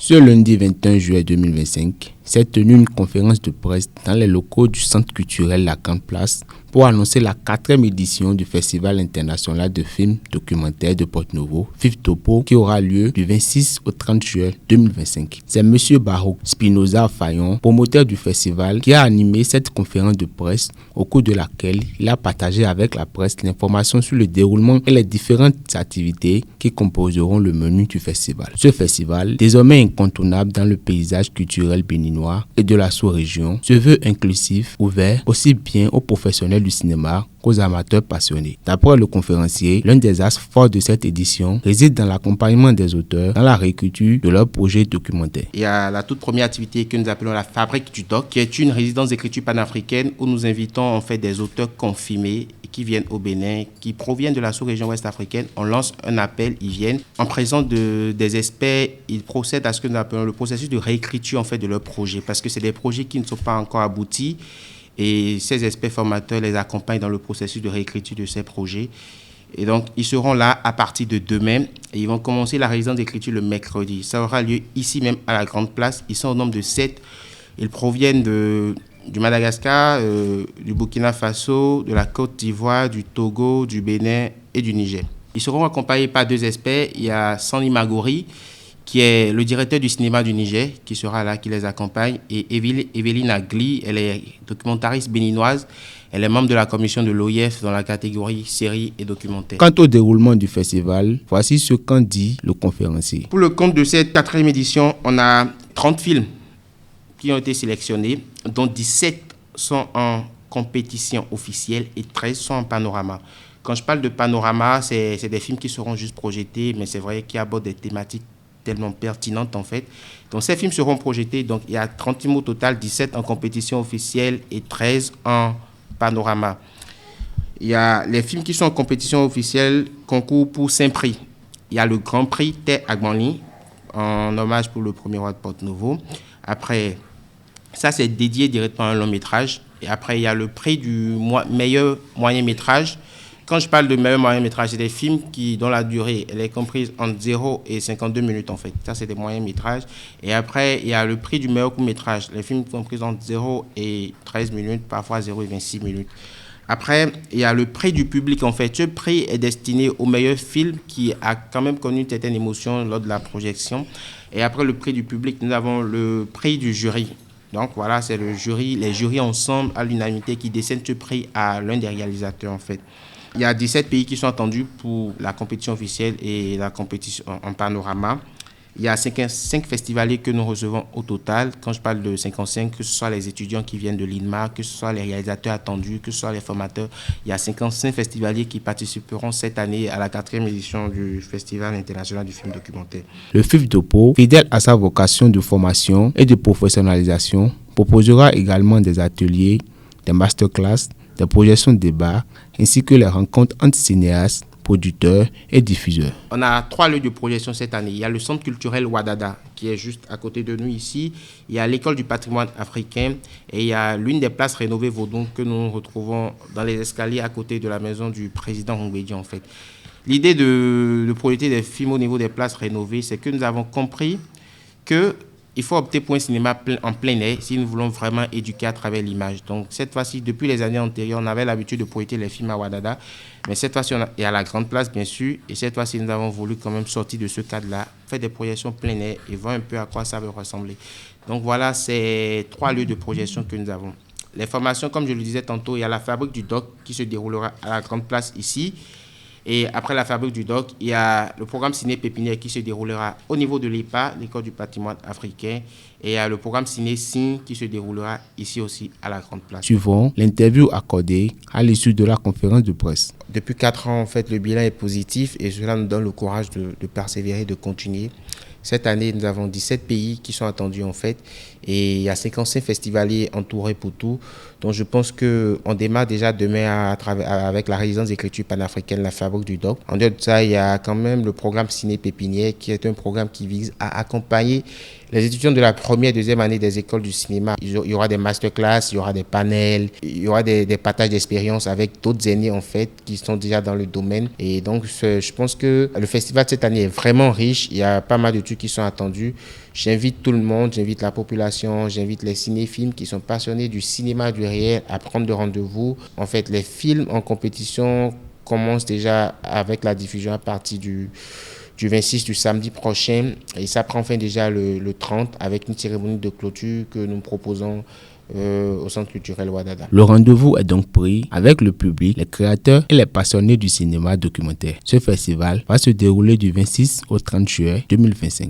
Ce lundi 21 juillet 2025, s'est tenue une conférence de presse dans les locaux du Centre culturel La Grande Place pour annoncer la 4e édition du Festival international de films documentaires de Porto-Novo, FIFDOPO, qui aura lieu du 26 au 30 juillet 2025. C'est M. Barouk Spinoza Fayon, promoteur du festival, qui a animé cette conférence de presse au cours de laquelle il a partagé avec la presse l'information sur le déroulement et les différentes activités qui composeront le menu du festival. Ce festival, désormais incontournable dans le paysage culturel béninois et de la sous-région, se veut inclusif, ouvert aussi bien aux professionnels du cinéma qu'aux amateurs passionnés. D'après le conférencier, l'un des axes forts de cette édition réside dans l'accompagnement des auteurs dans la réécriture de leurs projets documentaires. Il y a la toute première activité que nous appelons la Fabrique du Doc, qui est une résidence d'écriture panafricaine où nous invitons en fait des auteurs confirmés qui viennent au Bénin, qui proviennent de la sous-région ouest africaine. On lance un appel, ils viennent. En présence des experts, ils procèdent à ce que nous appelons le processus de réécriture en fait de leurs projets, parce que c'est des projets qui ne sont pas encore aboutis. Et ces experts formateurs les accompagnent dans le processus de réécriture de ces projets. Et donc, ils seront là à partir de demain et ils vont commencer la résidence d'écriture le mercredi. Ça aura lieu ici même à la Grande Place. Ils sont au nombre de 7. Ils proviennent du Madagascar, du Burkina Faso, de la Côte d'Ivoire, du Togo, du Bénin et du Niger. Ils seront accompagnés par 2 experts. Il y a Sandy Magori, qui est le directeur du cinéma du Niger, qui sera là, qui les accompagne, et Evelyne Agli, elle est documentariste béninoise, elle est membre de la commission de l'OIF dans la catégorie séries et documentaires. Quant au déroulement du festival, voici ce qu'en dit le conférencier. Pour le compte de cette 4e édition, on a 30 films qui ont été sélectionnés, dont 17 sont en compétition officielle et 13 sont en panorama. Quand je parle de panorama, c'est des films qui seront juste projetés, mais c'est vrai qu'ils abordent des thématiques tellement pertinentes en fait. Donc ces films seront projetés, donc il y a 30 films au total, 17 en compétition officielle et 13 en panorama. Il y a les films qui sont en compétition officielle, concours pour 5 prix. Il y a le Grand Prix Terre Agbanli, en hommage pour le premier roi de Porto-Novo. Après, ça c'est dédié directement à un long métrage. Et après, il y a le prix du meilleur moyen métrage. Quand je parle de meilleur moyen métrage, c'est des films dont la durée elle est comprise entre 0 et 52 minutes en fait. Ça, c'est des moyens métrages. Et après, il y a le prix du meilleur court métrage. Les films compris entre 0 et 13 minutes, parfois 0 et 26 minutes. Après, il y a le prix du public en fait. Ce prix est destiné au meilleur film qui a quand même connu une certaine émotion lors de la projection. Et après le prix du public, nous avons le prix du jury. Donc voilà, c'est le jury, les jurys ensemble à l'unanimité qui décernent ce prix à l'un des réalisateurs en fait. Il y a 17 pays qui sont attendus pour la compétition officielle et la compétition en panorama. Il y a 55 festivaliers que nous recevons au total. Quand je parle de 55, que ce soit les étudiants qui viennent de l'INMA, que ce soit les réalisateurs attendus, que ce soit les formateurs, il y a 55 festivaliers qui participeront cette année à la 4e édition du Festival international du film documentaire. Le FIFDOPO, fidèle à sa vocation de formation et de professionnalisation, proposera également des ateliers, des masterclass, des projections de débat, ainsi que les rencontres entre cinéastes, producteurs et diffuseurs. On a 3 lieux de projection cette année. Il y a le centre culturel Ouadada, qui est juste à côté de nous ici. Il y a l'école du patrimoine africain et il y a l'une des places rénovées Vaudon que nous retrouvons dans les escaliers à côté de la maison du président Hongwedi en fait. L'idée de projeter des films au niveau des places rénovées, c'est que nous avons compris que il faut opter pour un cinéma en plein air si nous voulons vraiment éduquer à travers l'image. Donc cette fois-ci, depuis les années antérieures, on avait l'habitude de projeter les films à Ouadada, mais cette fois-ci, et à la Grande Place, bien sûr, et cette fois-ci, nous avons voulu quand même sortir de ce cadre-là, faire des projections plein air et voir un peu à quoi ça veut ressembler. Donc voilà, c'est 3 lieux de projection que nous avons. Les formations, comme je le disais tantôt, il y a la Fabrique du Doc qui se déroulera à la Grande Place ici. Et après la Fabrique du Doc, il y a le programme Ciné Pépinière qui se déroulera au niveau de l'EPA, l'école du patrimoine africain. Et il y a le programme Ciné Signe qui se déroulera ici aussi à la Grande Place. Suivons l'interview accordée à l'issue de la conférence de presse. Depuis 4 ans, en fait, le bilan est positif et cela nous donne le courage de persévérer, de continuer. Cette année, nous avons 17 pays qui sont attendus en fait et il y a 55 festivaliers entourés pour tout. Donc je pense qu'on démarre déjà demain avec la résidence d'écriture panafricaine, la Fabrique du Doc. En dehors de ça, il y a quand même le programme Ciné Pépinière qui est un programme qui vise à accompagner Les étudiants de la première et deuxième année des écoles du cinéma, il y aura des masterclass, il y aura des panels, il y aura des partages d'expériences avec d'autres aînés en fait qui sont déjà dans le domaine. Et donc je pense que le festival cette année est vraiment riche. Il y a pas mal de trucs qui sont attendus. J'invite tout le monde, j'invite la population, j'invite les cinéphiles qui sont passionnés du cinéma, du réel à prendre de rendez-vous. En fait, les films en compétition commencent déjà avec la diffusion à partir du 26 du samedi prochain et ça prend fin déjà le 30 avec une cérémonie de clôture que nous proposons au Centre culturel Ouadada. Le rendez-vous est donc pris avec le public, les créateurs et les passionnés du cinéma documentaire. Ce festival va se dérouler du 26 au 30 juillet 2025.